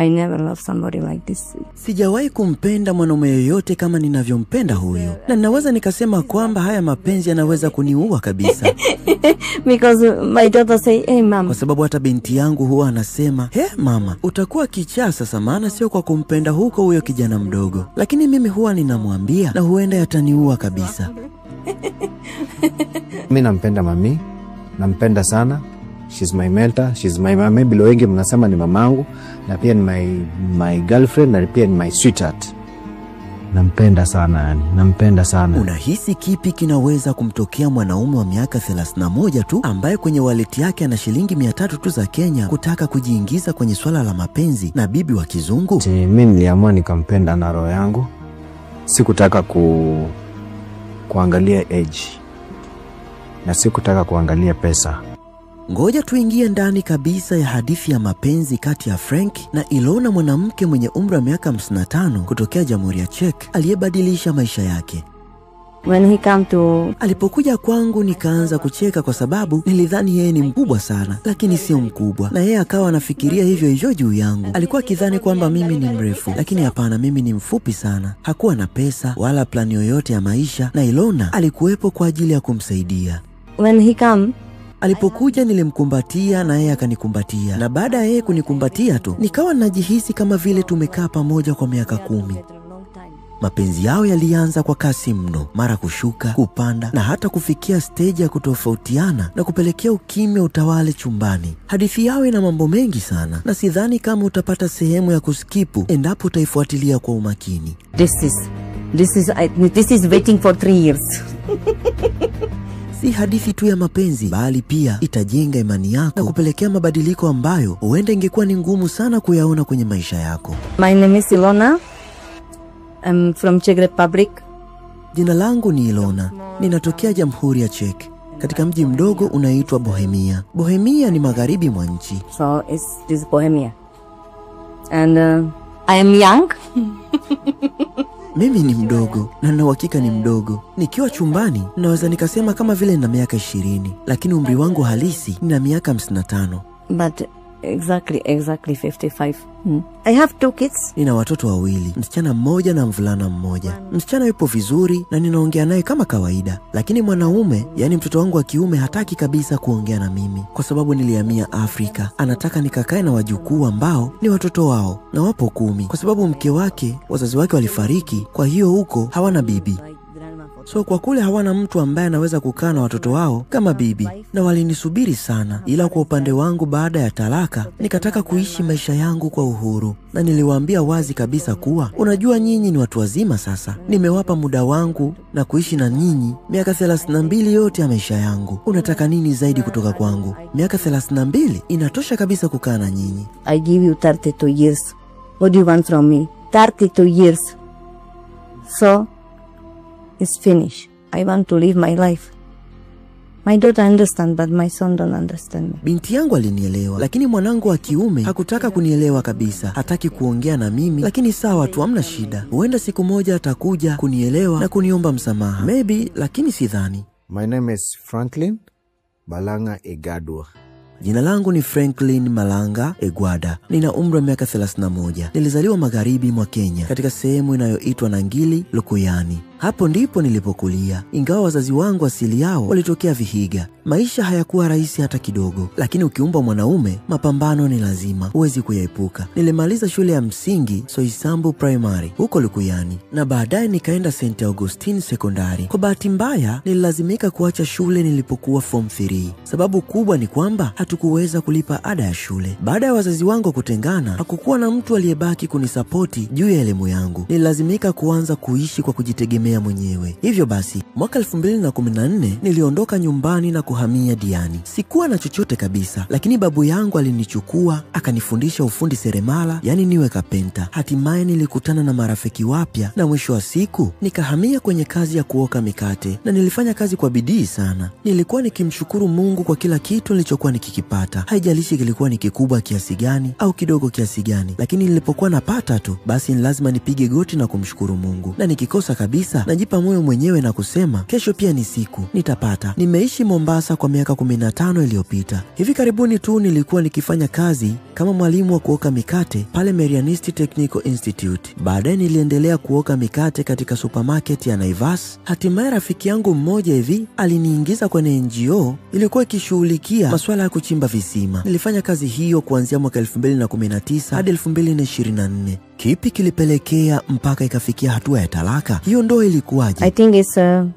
I never loved somebody like this. Sijawahi kumpenda mwanaume yoyote kama ninavyompenda huyu. Na ninaweza nikasema kwamba haya mapenzi yanaweza kuniua kabisa. Because my daughter say, hey mama. Kwa sababu hata binti yangu huwa anasema, he mama, utakuwa kichaa sasa, maana sio kwa kumpenda huko huyo kijana mdogo. Lakini mimi huwa ninamwambia na huenda yataniua kabisa. Mimi nampenda mami, nampenda sana. She's my mentor, she's my mama, bila wengi mnasema ni mamangu, na pia ni my girlfriend, na pia ni my sweetheart. Nampenda sana yani, nampenda sana. Unahisi kipi kinaweza kumtokea mwanaume wa miaka 31 tu ambaye kwenye wallet yake ana shilingi 300 tu za Kenya kutaka kujiingiza kwenye swala la mapenzi na bibi wa kizungu? Mimi niliamua nikampenda na roho yangu. Sikutaka kuangalia age. Na sikutaka kuangalia pesa. Ngoja tuingie ndani kabisa ya hadithi ya mapenzi kati ya Frank na Ilona, mwanamke mwenye umri wa miaka 55 kutokea Jamhuri ya Czech aliyebadilisha maisha yake. When he come to... Alipokuja kwangu nikaanza kucheka kwa sababu nilidhani yeye ni mkubwa sana, lakini sio mkubwa. Na yeye akawa anafikiria hivyo hivyo juu yangu. Alikuwa akidhani kwamba mimi ni mrefu, lakini hapana, mimi ni mfupi sana. Hakuwa na pesa wala plani yoyote ya maisha, na Ilona alikuwepo kwa ajili ya kumsaidia. When he come, alipokuja nilimkumbatia na yeye akanikumbatia, na baada ya yeye kunikumbatia tu nikawa najihisi kama vile tumekaa pamoja kwa miaka 10. Mapenzi yao yalianza kwa kasi mno, mara kushuka, kupanda na hata kufikia stage ya kutofautiana na kupelekea ukimya utawale chumbani. Hadithi yao ina mambo mengi sana na sidhani kama utapata sehemu ya kuskipu endapo utaifuatilia kwa umakini. This is waiting for 3 years. Si hadithi tu ya mapenzi, bali pia itajenga imani yako na kupelekea mabadiliko ambayo huenda ingekuwa ni ngumu sana kuyaona kwenye maisha yako. My name is Ilona. I'm from Czech Republic. Jina langu ni Ilona. Ninatokea Jamhuri ya Czech, katika mji mdogo unaitwa Bohemia. Bohemia ni magharibi mwa nchi. So this Bohemia. And I am young. Mimi ni mdogo na nina uhakika ni mdogo. Nikiwa chumbani naweza nikasema kama vile nina miaka 20, lakini umri wangu halisi nina miaka 55. But exactly 55. I have 2 kids. Nina watoto wawili, msichana mmoja na mvulana mmoja. Msichana yupo vizuri na ninaongea naye kama kawaida, lakini mwanaume, yani mtoto wangu wa kiume, hataki kabisa kuongea na mimi kwa sababu nilihamia Afrika. Anataka nikakae na wajukuu ambao ni watoto wao na wapo 10, kwa sababu mke wake, wazazi wake walifariki, kwa hiyo huko hawana bibi. So kwa kule hawana mtu ambaye anaweza kukaa na watoto wao kama bibi, na walinisubiri sana. Ila kwa upande wangu, baada ya talaka, nikataka kuishi maisha yangu kwa uhuru, na niliwaambia wazi kabisa kuwa, unajua nyinyi ni watu wazima sasa, nimewapa muda wangu na kuishi na nyinyi miaka 32 yote ya maisha yangu. Unataka nini zaidi kutoka kwangu? Miaka 32 inatosha kabisa kukaa na nyinyi. I give you 32 years. What do you want from me? 32 years. So it's finished. I want to live my life. My daughter understand, but my son don't understand me. Binti yangu alinielewa, lakini mwanangu wa kiume hakutaka kunielewa kabisa. Hataki kuongea na mimi, lakini sawa tu, hamna shida. Huenda siku moja atakuja kunielewa na kuniomba msamaha. Maybe, lakini sidhani. My name is Franklin Malanga Egadwa. Jina langu ni Franklin Malanga Egwada. Nina umri wa miaka 31. Nilizaliwa magharibi mwa Kenya, katika sehemu inayoitwa Nangili, Lukuyani. Hapo ndipo nilipokulia. Ingawa wazazi wangu asili yao walitokea Vihiga, maisha hayakuwa rahisi hata kidogo. Lakini ukiumba mwanaume, mapambano ni lazima, huwezi kuyaepuka. Nilimaliza shule ya msingi Soisambu Primary huko Lukuyani, na baadaye nikaenda St. Augustine Secondary. Kwa bahati mbaya, nililazimika kuacha shule nilipokuwa form 3. Sababu kubwa ni kwamba hatukuweza kulipa ada ya shule. Baada ya wazazi wangu kutengana, hakukuwa na mtu aliyebaki kunisapoti juu ya elimu yangu. Nililazimika kuanza kuishi kwa kujitegemea mwenyewe. Hivyo basi, mwaka 2014 niliondoka nyumbani na kuhamia Diani. Sikuwa na chochote kabisa, lakini babu yangu alinichukua akanifundisha ufundi seremala, yani niwe kapenta. Hatimaye nilikutana na marafiki wapya, na mwisho wa siku nikahamia kwenye kazi ya kuoka mikate, na nilifanya kazi kwa bidii sana. Nilikuwa nikimshukuru Mungu kwa kila kitu nilichokuwa nikikipata. Haijalishi kilikuwa ni kikubwa kiasi gani au kidogo kiasi gani, lakini nilipokuwa napata tu, basi ni lazima nipige goti na kumshukuru Mungu. Na nikikosa kabisa, Ila najipa moyo mwenyewe na kusema kesho pia ni siku, nitapata. Nimeishi Mombasa kwa miaka 15 iliyopita. Hivi karibuni tu nilikuwa nikifanya kazi kama mwalimu wa kuoka mikate pale Marianisti Technical Institute. Baadaye niliendelea kuoka mikate katika supermarket ya Naivas. Hatimaye rafiki yangu mmoja hivi aliniingiza kwenye NGO ilikuwa ikishughulikia masuala ya kuchimba visima. Nilifanya kazi hiyo kuanzia mwaka 2019 hadi 2024. Kipi kilipelekea mpaka ikafikia hatua ya talaka? Hiyo ndoa ilikuwaje? I think it's 15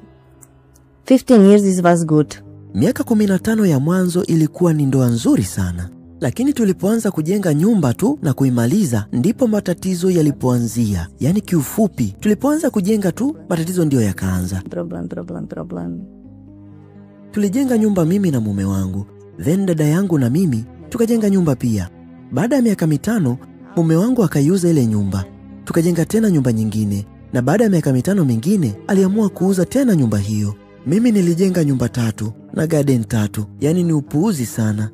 years it was good. Miaka 15 ya mwanzo ilikuwa ni ndoa nzuri sana. Lakini tulipoanza kujenga nyumba tu na kuimaliza ndipo matatizo yalipoanzia. Yaani kiufupi, tulipoanza kujenga tu matatizo ndio yakaanza. Problem. Tulijenga nyumba mimi na mume wangu. Then dada yangu na mimi tukajenga nyumba pia. Baada ya miaka 5, mume wangu akaiuza ile nyumba. Tukajenga tena nyumba nyingine. Na baada ya miaka 5 mingine aliamua kuuza tena nyumba hiyo. Mimi nilijenga nyumba 3 na garden 3. Yaani ni upuuzi sana.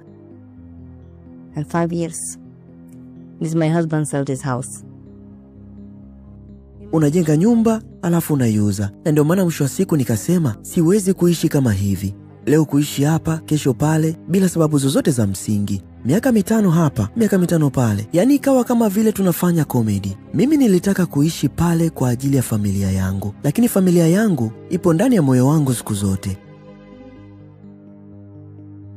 And 5 years. This my husband sold his house. Unajenga nyumba alafu unaiuza. Na ndio maana mwisho wa siku nikasema siwezi kuishi kama hivi. Leo kuishi hapa, kesho pale, bila sababu zozote za msingi. Miaka 5 hapa, miaka 5 pale. Yaani ikawa kama vile tunafanya comedy. Mimi nilitaka kuishi pale kwa ajili ya familia yangu. Lakini familia yangu ipo ndani ya moyo wangu siku zote.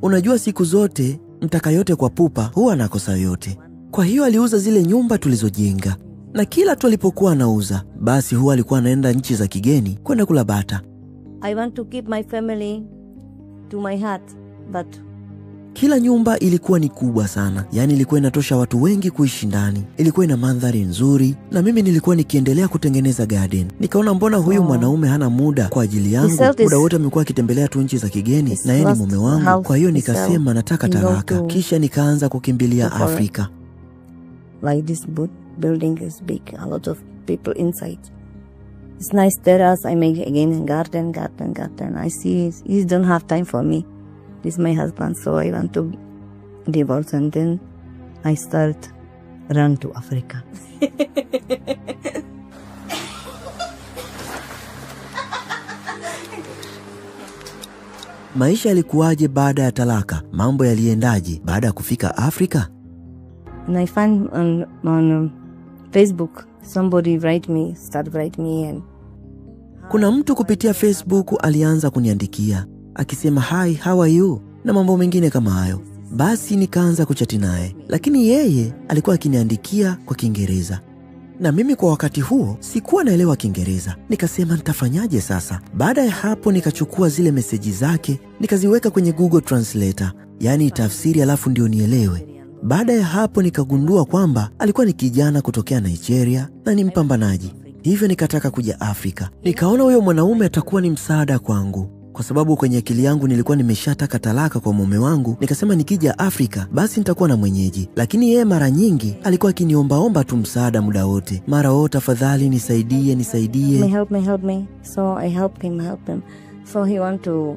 Unajua siku zote mtaka yote kwa pupa huwa anakosa yote. Kwa hiyo aliuza zile nyumba tulizojenga. Na kila tu alipokuwa anauza, basi huwa alikuwa anaenda nchi za kigeni kwenda kula bata. I want to keep my family to my heart, but kila nyumba ilikuwa ni kubwa sana. Yaani ilikuwa inatosha watu wengi kuishi ndani. Ilikuwa ina mandhari nzuri na mimi nilikuwa nikiendelea kutengeneza garden. Nikaona mbona huyu mwanaume hana muda kwa ajili yangu. Muda wote amekuwa akitembelea tu nchi za kigeni na yeye ni mume wangu. Kwa hiyo nikasema nataka talaka. Kisha nikaanza kukimbilia Afrika. Like this building is big, a lot of people inside. It's nice terrace. I make again a garden. I see he don't have time for me. This is my husband, so I want to divorce, and then I start run to Africa. Maisha yalikuwaje baada ya talaka? Mambo yaliendaje baada ya kufika Afrika? And I find on Facebook somebody write me and kuna mtu kupitia Facebook alianza kuniandikia akisema hi, how are you na mambo mengine kama hayo. Basi nikaanza kuchati naye, lakini yeye alikuwa akiniandikia kwa Kiingereza. Na mimi kwa wakati huo sikuwa naelewa Kiingereza. Nikasema nitafanyaje sasa? Baada ya hapo nikachukua zile meseji zake nikaziweka kwenye Google Translator, yaani tafsiri alafu ndio nielewe. Baada ya hapo nikagundua kwamba alikuwa ni kijana kutokea Nigeria na ni mpambanaji. Hivyo nikataka kuja Afrika. Nikaona huyo mwanaume atakuwa ni msaada kwangu. Kwa sababu kwenye akili yangu nilikuwa nimeshataka talaka kwa mume wangu. Nikasema nikija Afrika basi nitakuwa na mwenyeji. Lakini yeye mara nyingi alikuwa akiniomba tu msaada muda wote. Mara tafadhali nisaidie. Help me. So I help him. So he want to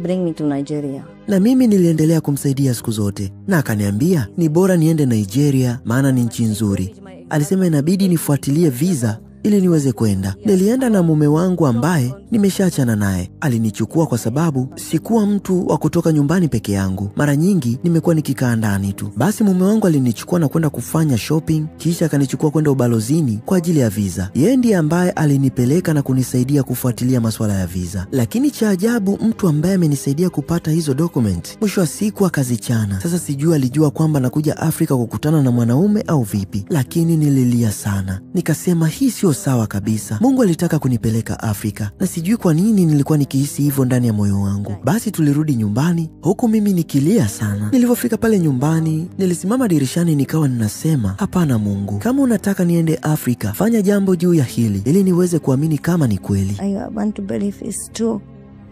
bring me to Nigeria. Na mimi niliendelea kumsaidia siku zote. Na akaniambia ni bora niende Nigeria maana ni nchi nzuri. Alisema inabidi nifuatilie visa ili niweze kwenda. Nilienda na mume wangu ambaye nimeshaachana naye. Alinichukua kwa sababu sikuwa mtu wa kutoka nyumbani peke yangu. Mara nyingi nimekuwa nikikaa ndani tu. Basi mume wangu alinichukua na kwenda kufanya shopping, kisha akanichukua kwenda ubalozini kwa ajili ya visa. Yeye ndiye ambaye alinipeleka na kunisaidia kufuatilia masuala ya visa. Lakini cha ajabu, mtu ambaye amenisaidia kupata hizo document mwisho wa siku akazichana. Sasa sijui alijua kwamba nakuja Afrika kukutana na mwanaume au vipi. Lakini nililia sana. Nikasema hii sio sawa kabisa. Mungu alitaka kunipeleka Afrika na sijui kwa nini nilikuwa nikihisi hivyo ndani ya moyo wangu. Basi tulirudi nyumbani huku mimi nikilia sana. Nilipofika pale nyumbani nilisimama dirishani nikawa ninasema, hapana Mungu, kama unataka niende Afrika fanya jambo juu ya hili ili niweze kuamini kama ni kweli. I want to believe it's true.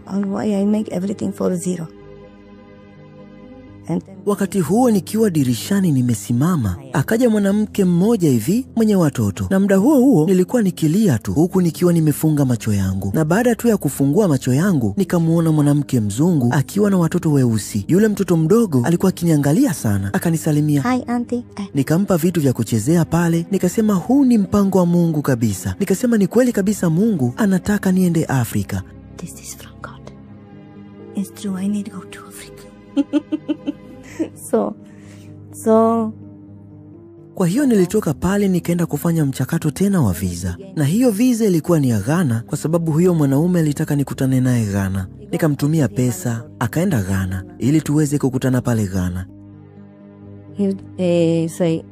And why I make everything for zero. Wakati huo nikiwa dirishani nimesimama, akaja mwanamke mmoja hivi mwenye watoto, na muda huo nilikuwa nikilia tu huku nikiwa nimefunga macho yangu. Na baada tu ya kufungua macho yangu nikamuona mwanamke mzungu akiwa na watoto weusi. Yule mtoto mdogo alikuwa akiniangalia sana, akanisalimia, "Hi auntie." Nikampa vitu vya kuchezea pale, nikasema huu ni mpango wa Mungu kabisa. Nikasema ni kweli kabisa, Mungu anataka niende Afrika. This is from God. It's true, I need to go to Africa. So Kwa hiyo nilitoka pale nikaenda kufanya mchakato tena wa visa. Na hiyo visa ilikuwa ni ya Ghana kwa sababu huyo mwanaume alitaka nikutane naye Ghana. Nikamtumia pesa, akaenda Ghana ili tuweze kukutana pale Ghana. he say,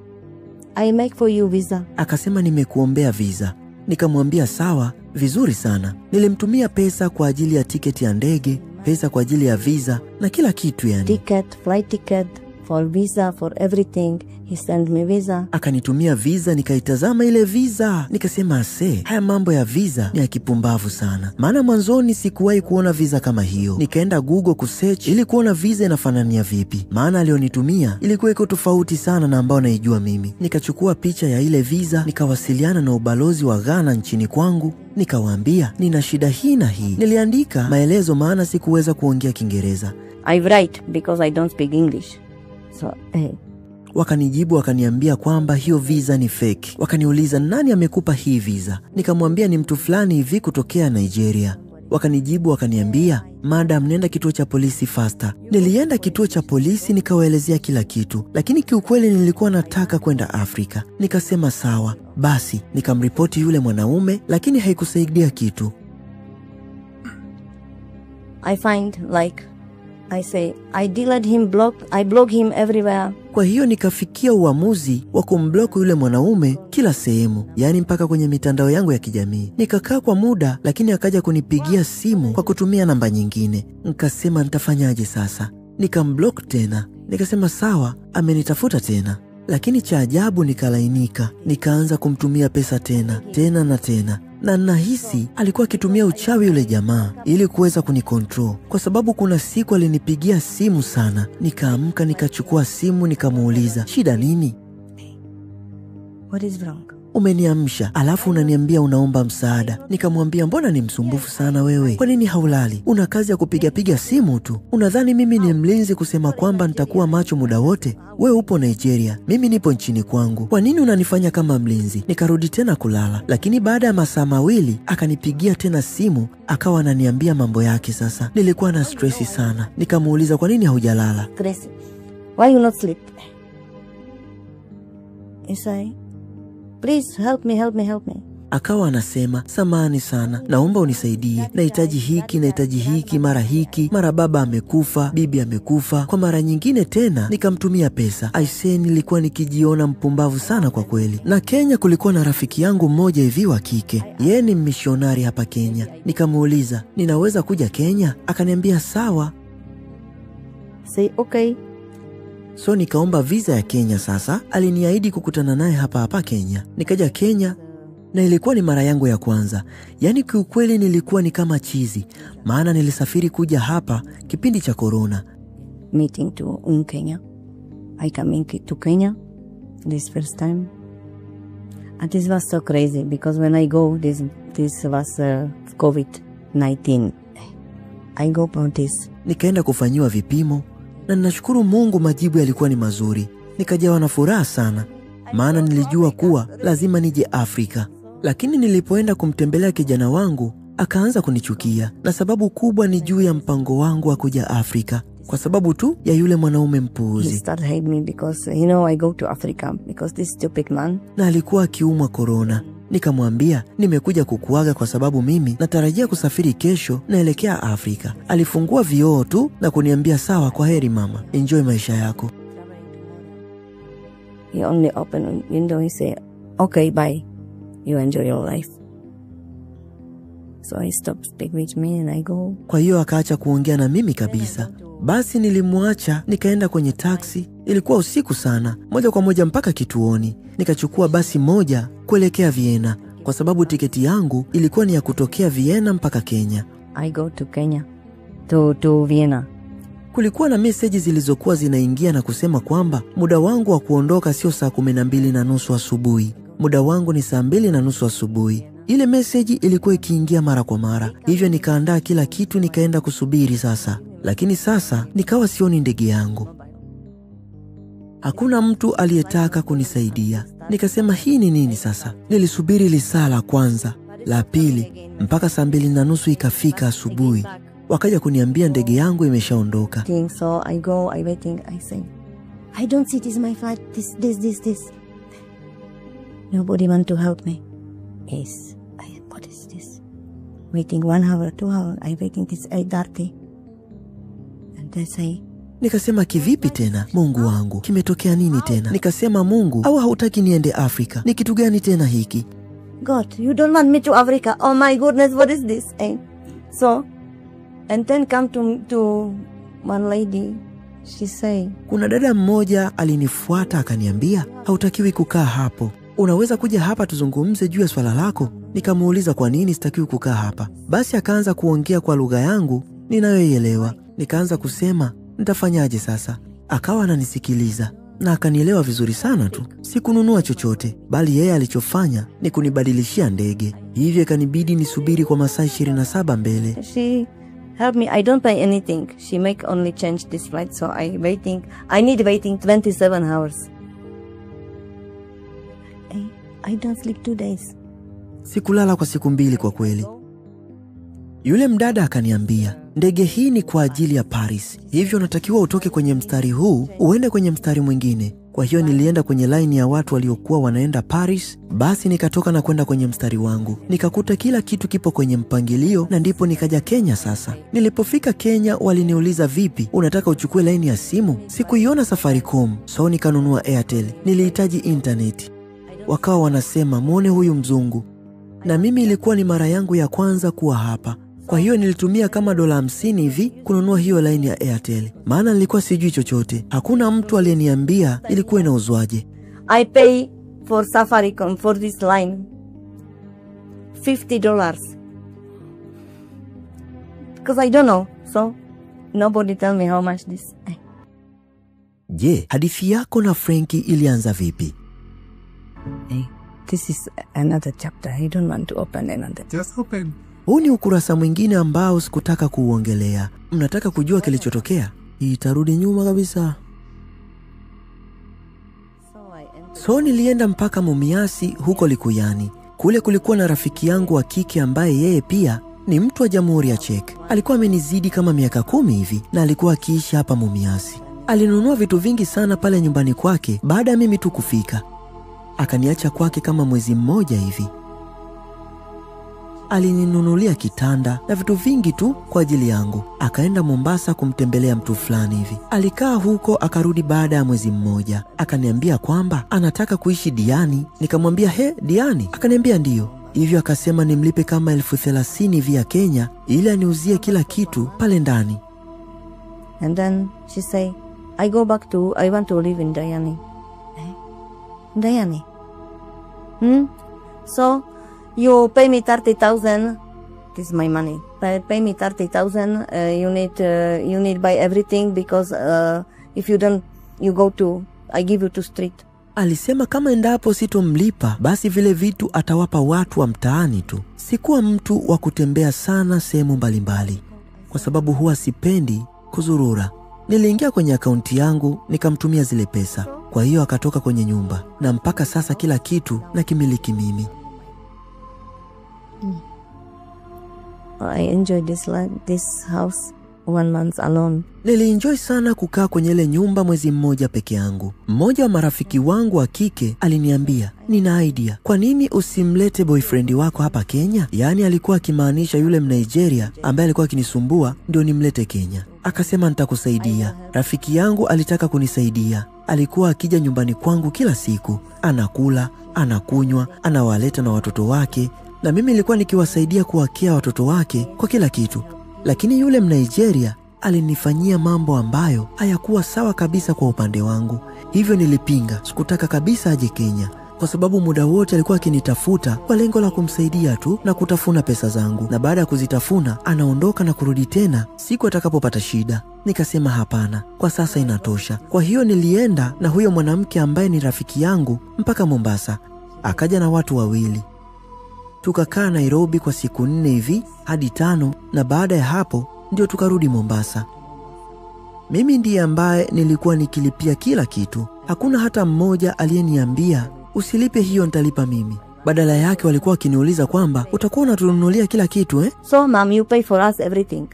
"I make for you visa." Akasema nimekuombea visa. Nikamwambia sawa, vizuri sana. Nilimtumia pesa kwa ajili ya tiketi ya ndege, pesa kwa ajili ya visa na kila kitu yani. Ticket, flight ticket, for visa, for everything. He sent me visa. Akanitumia visa, nikaitazama ile visa. Nikasema haya mambo ya visa ni ya kipumbavu sana. Maana mwanzoni sikuwahi kuona visa kama hiyo. Nikaenda Google kusearch ili kuona visa inafanania vipi. Maana alionitumia ilikuwa iko tofauti sana na ambao naijua mimi. Nikachukua picha ya ile visa, nikawasiliana na ubalozi wa Ghana nchini kwangu. Nikawaambia nina shida hii na hii. Niliandika maelezo maana sikuweza kuongea Kiingereza. I write because I don't speak English. So, Wakanijibu wakaniambia kwamba hiyo visa ni fake. Wakaniuliza nani amekupa hii visa? Nikamwambia ni mtu fulani hivi kutokea Nigeria. Wakanijibu wakaniambia, "Madam, nenda kituo cha polisi faster." Nilienda kituo cha polisi nikawaelezea kila kitu, lakini kiukweli nilikuwa nataka kwenda Afrika. Nikasema sawa. Basi nikamripoti yule mwanaume, lakini haikusaidia kitu. I find like I say, I deleted him, I block him everywhere. Kwa hiyo nikafikia uamuzi wa kumblock yule mwanaume kila sehemu, yani mpaka kwenye mitandao yangu ya kijamii. Nikakaa kwa muda, lakini akaja kunipigia simu kwa kutumia namba nyingine. Nikasema nitafanyaje sasa? Nikamblock tena. Nikasema sawa, amenitafuta tena. Lakini cha ajabu nikalainika, nikaanza kumtumia pesa tena na tena. Na nahisi alikuwa akitumia uchawi yule jamaa ili kuweza kunikontrol, kwa sababu kuna siku alinipigia simu sana. Nikaamka nikachukua simu nikamuuliza, "Shida nini?" What is wrong? "Umeniamsha, alafu unaniambia unaomba msaada." Nikamwambia, "Mbona ni msumbufu sana wewe? Kwa nini haulali? Una kazi ya kupiga simu tu. Unadhani mimi ni mlinzi kusema kwamba nitakuwa macho muda wote? Wewe upo Nigeria, mimi nipo nchini kwangu. Kwa nini unanifanya kama mlinzi?" Nikarudi tena kulala, lakini baada ya masaa mawili akanipigia tena simu, akawa ananiambia mambo yake sasa. Nilikuwa na stressi sana. Nikamuuliza, "Kwa nini haujalala?" Stress. Why you not sleep? I say, "Please help me. Akawa anasema, "Samahani sana, naomba unisaidie. Nahitaji hiki, mara baba amekufa, bibi amekufa." Kwa mara nyingine tena nikamtumia pesa. Aisee, nilikuwa nikijiona mpumbavu sana kwa kweli. Na Kenya kulikuwa na rafiki yangu mmoja hivi wa kike. Yeye ni mishonari hapa Kenya. Nikamuuliza, "Ninaweza kuja Kenya?" Akaniambia sawa. Say okay. So nikaomba visa ya Kenya sasa. Aliniahidi kukutana naye hapa Kenya. Nikaja Kenya na ilikuwa ni mara yangu ya kwanza. Yaani kiukweli nilikuwa ni kama chizi. Maana nilisafiri kuja hapa kipindi cha corona. Meeting to Kenya. I coming to Kenya this first time. And this was so crazy because when I go, this was COVID-19. I go about this. Nikaenda kufanyiwa vipimo na ninashukuru Mungu majibu yalikuwa ni mazuri. Nikajawa na furaha sana. Maana nilijua kuwa lazima nije Afrika. Lakini nilipoenda kumtembelea kijana wangu, akaanza kunichukia. Na sababu kubwa ni juu ya mpango wangu wa kuja Afrika. Kwa sababu tu ya yule mwanaume mpuuzi. He started hate me because, I go to Africa because this stupid man. Na alikuwa akiumwa corona. Nikamwambia, "Nimekuja kukuaga kwa sababu mimi natarajia kusafiri kesho naelekea Afrika." Alifungua vioo tu na kuniambia, "Sawa, kwa heri mama. Enjoy maisha yako." He only opened the window, he said, "Okay, bye. You enjoy your life." So he stopped speak with me and I go. Kwa hiyo akaacha kuongea na mimi kabisa. Basi nilimwacha, nikaenda kwenye taksi. Ilikuwa usiku sana, moja kwa moja mpaka kituoni. Nikachukua basi moja kuelekea Vienna, kwa sababu tiketi yangu ilikuwa ni ya kutokea Vienna mpaka Kenya. I go to Kenya, to Vienna. Kulikuwa na meseji zilizokuwa zinaingia na kusema kwamba muda wangu wa kuondoka sio saa 12:30 asubuhi. Muda wangu ni saa 2:30 asubuhi. Ile meseji ilikuwa ikiingia mara kwa mara. Hivyo nikaandaa kila kitu nikaenda kusubiri sasa. Lakini sasa nikawa sioni ndege yangu. Hakuna mtu aliyetaka kunisaidia. Nikasema hii ni nini sasa? Nilisubiri lisaa la kwanza, la pili, mpaka saa 2:30 ikafika asubuhi. Wakaja kuniambia ndege yangu imeshaondoka. So I go, I waiting, I say, I don't see this my flight, this. Nobody want to help me. Yes, what is this? Waiting 1 hour, 2 hour, I waiting this 8:30. And they say, nikasema kivipi tena? Mungu wangu, kimetokea nini tena? Nikasema Mungu, au hautaki niende Afrika? Ni kitu gani tena hiki? God, you don't want me to Africa. Oh my goodness, what is this? So, and then come to one lady, she say, kuna dada mmoja alinifuata akaniambia, hautakiwi kukaa hapo. Unaweza kuja hapa tuzungumze juu ya swala lako. Nikamuuliza kwa nini sitakiwi kukaa hapa. Basi akaanza kuongea kwa lugha yangu ninayoielewa. Nikaanza kusema, nitafanyaje sasa? Akawa ananisikiliza na akanielewa vizuri sana tu. Sikununua chochote, bali yeye alichofanya ni kunibadilishia ndege. Hivyo ikanibidi nisubiri kwa masaa 27 mbele. She help me, I don't pay anything. She make only change this flight, so I need waiting 27 hours. I don't sleep 2 days. Sikulala kwa siku 2 kwa kweli. Yule mdada akaniambia, ndege hii ni kwa ajili ya Paris. Hivyo unatakiwa utoke kwenye mstari huu, uende kwenye mstari mwingine. Kwa hiyo nilienda kwenye line ya watu waliokuwa wanaenda Paris. Basi nikatoka na kwenda kwenye mstari wangu. Nikakuta kila kitu kipo kwenye mpangilio na ndipo nikaja Kenya sasa. Nilipofika Kenya waliniuliza, vipi, unataka uchukue line ya simu? Sikuiona Safaricom, so nikanunua Airtel. Nilihitaji internet. Wakawa wanasema, muone huyu mzungu. Na mimi ilikuwa ni mara yangu ya kwanza kuwa hapa. Kwa hiyo nilitumia kama $50 hivi kununua hiyo line ya Airtel. Maana nilikuwa sijui chochote. Hakuna mtu aliyeniambia ilikuwa inauzwaje. I pay for Safaricom for this line $50. Because I don't know. So nobody tell me how much this. Je, hadithi yako na Frankie ilianza vipi? This is another chapter. I don't want to open another. Just open. Huu ni ukurasa mwingine ambao sikutaka kuuongelea. Mnataka kujua kilichotokea? Itarudi nyuma kabisa. So nilienda mpaka Mumias huko Likuyani. Kule kulikuwa na rafiki yangu wa kike ambaye yeye pia ni mtu wa Jamhuri ya Czech. Alikuwa amenizidi kama miaka 10 hivi na alikuwa akiishi hapa Mumias. Alinunua vitu vingi sana pale nyumbani kwake baada ya mimi tu kufika. Akaniacha kwake kama mwezi mmoja hivi. Alininunulia kitanda na vitu vingi tu kwa ajili yangu. Akaenda Mombasa kumtembelea mtu fulani hivi. Alikaa huko akarudi baada ya mwezi mmoja. Akaniambia kwamba anataka kuishi Diani. Nikamwambia, he, Diani? Akaniambia ndiyo. Hivyo akasema nimlipe kama 30,000 vya Kenya ili aniuzie kila kitu pale ndani. And then she say, I want to live in Diani. Diani? So you pay me 30,000. This is my money. Pay me 30,000. You need buy everything because if you don't, I give you to street. Alisema kama endapo sitomlipa basi vile vitu atawapa watu wa mtaani tu. Sikuwa mtu wa kutembea sana sehemu mbalimbali kwa sababu huwa sipendi kuzurura. Niliingia kwenye akaunti yangu nikamtumia zile pesa. Kwa hiyo akatoka kwenye nyumba na mpaka sasa kila kitu na kimiliki mimi. I enjoy this house 1 month alone. Nilienjoy sana kukaa kwenye ile nyumba mwezi mmoja peke yangu. Mmoja wa marafiki wangu wa kike aliniambia, nina idea. Kwa nini usimlete boyfriend wako hapa Kenya? Yaani alikuwa akimaanisha yule Mnigeria ambaye alikuwa akinisumbua ndio nimlete Kenya. Akasema nitakusaidia. Rafiki yangu alitaka kunisaidia. Alikuwa akija nyumbani kwangu kila siku. Anakula, anakunywa, anawaleta na watoto wake. Na mimi nilikuwa nikiwasaidia kuwakea watoto wake kwa kila kitu. Lakini yule Mnigeria alinifanyia mambo ambayo hayakuwa sawa kabisa kwa upande wangu. Hivyo nilipinga, sikutaka kabisa aje Kenya kwa sababu muda wote alikuwa akinitafuta kwa lengo la kumsaidia tu na kutafuna pesa zangu, na baada ya kuzitafuna anaondoka na kurudi tena siku atakapopata shida. Nikasema hapana, kwa sasa inatosha. Kwa hiyo nilienda na huyo mwanamke ambaye ni rafiki yangu mpaka Mombasa. Akaja na watu wawili. Tukakaa Nairobi kwa siku 4 hivi hadi 5, na baada ya hapo ndio tukarudi Mombasa. Mimi ndiye ambaye nilikuwa nikilipia kila kitu. Hakuna hata mmoja aliyeniambia usilipe hiyo, nitalipa mimi. Badala yake walikuwa wakiniuliza kwamba utakuwa unatununulia kila kitu So mom, you pay for us everything.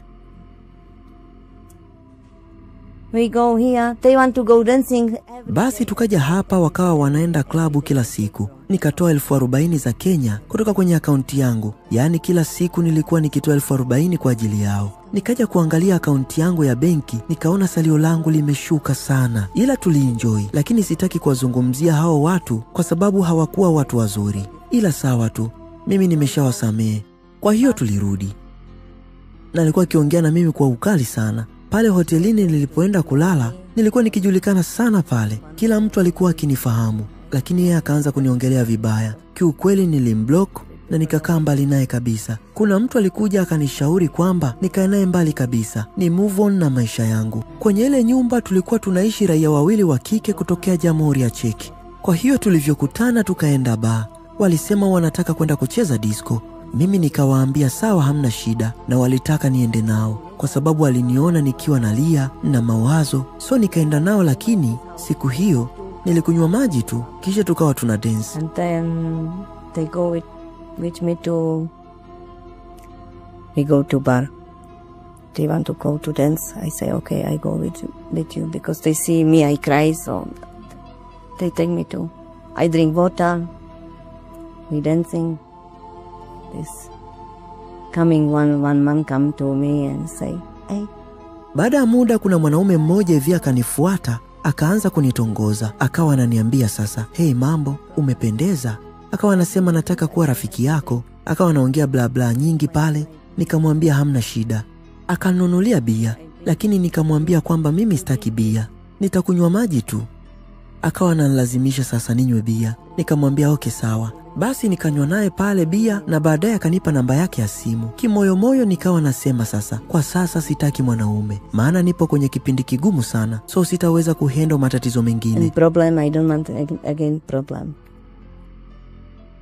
We go here, they want to go dancing. Basi tukaja hapa, wakawa wanaenda klabu kila siku. Nikatoa 40,000 za Kenya kutoka kwenye akaunti yangu. Yaani kila siku nilikuwa nikitoa 40,000 kwa ajili yao. Nikaja kuangalia akaunti yangu ya benki, nikaona salio langu limeshuka sana. Ila tulienjoy, lakini sitaki kuwazungumzia hao watu kwa sababu hawakuwa watu wazuri. Ila sawa tu, mimi nimeshawasamehe. Kwa hiyo tulirudi. Na alikuwa akiongea na mimi kwa ukali sana. Pale hotelini nilipoenda kulala, nilikuwa nikijulikana sana pale. Kila mtu alikuwa akinifahamu, lakini yeye akaanza kuniongelea vibaya. Kiukweli nilimblock na nikakaa mbali naye kabisa. Kuna mtu alikuja akanishauri kwamba nikae naye mbali kabisa, ni move on na maisha yangu. Kwenye ile nyumba tulikuwa tunaishi raia wawili wa kike kutokea Jamhuri ya Czech. Kwa hiyo tulivyokutana tukaenda bar. Walisema wanataka kwenda kucheza disco. Mimi nikawaambia sawa, hamna shida, na walitaka niende nao kwa sababu waliniona nikiwa nalia na mawazo. So nikaenda nao, lakini siku hiyo nilikunywa maji tu, kisha tukawa tuna dance. And then they go with me to, we go to bar. They want to go to dance. I say, okay, I go with you, because they see me, I cry, so they take me to. I drink water, we dancing. This coming one man come to me and say, hey. Baada ya muda kuna mwanaume mmoja hivi akanifuata, akaanza kunitongoza. Akawa ananiambia sasa, hey mambo, umependeza. Akawa anasema nataka kuwa rafiki yako. Akawa anaongea bla bla nyingi pale. Nikamwambia hamna shida. Akanunulia bia, lakini nikamwambia kwamba mimi sitaki bia, nitakunywa maji tu. Akawa ananilazimisha sasa ninywe bia. Nikamwambia okay sawa. Basi nikanywa naye pale bia, na baadaye akanipa namba yake ya simu. Kimoyomoyo nikawa nasema sasa, kwa sasa sitaki mwanaume, maana nipo kwenye kipindi kigumu sana, so sitaweza kuhandle matatizo mengine. And problem, I don't want again problem.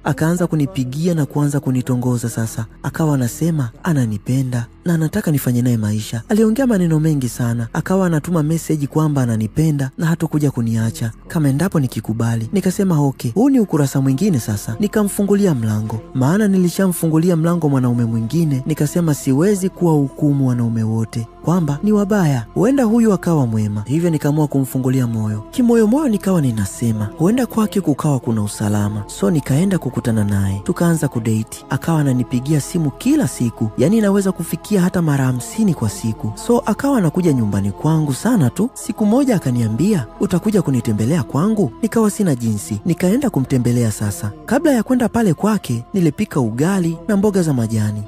Akaanza kunipigia na kuanza kunitongoza sasa. Akawa anasema ananipenda na anataka nifanye naye maisha. Aliongea maneno mengi sana. Akawa anatuma message kwamba ananipenda na hatakuja kuniacha kama endapo nikikubali. Nikasema okay, huu ni ukurasa mwingine sasa. Nikamfungulia mlango, maana nilishamfungulia mlango mwanaume mwingine. Nikasema siwezi kuwa hukumu wanaume wote kwamba ni wabaya, huenda huyu akawa mwema. Hivyo nikaamua kumfungulia moyo. Kimoyomoyo nikawa ninasema huenda kwake kukawa kuna usalama. So nikaenda kukutana naye, tukaanza kudate. Akawa ananipigia simu kila siku, yani naweza kufikia hata mara 50 kwa siku. So akawa anakuja nyumbani kwangu sana tu. Siku moja akaniambia utakuja kunitembelea kwangu. Nikawa sina jinsi, nikaenda kumtembelea sasa. Kabla ya kwenda pale kwake, nilipika ugali na mboga za majani,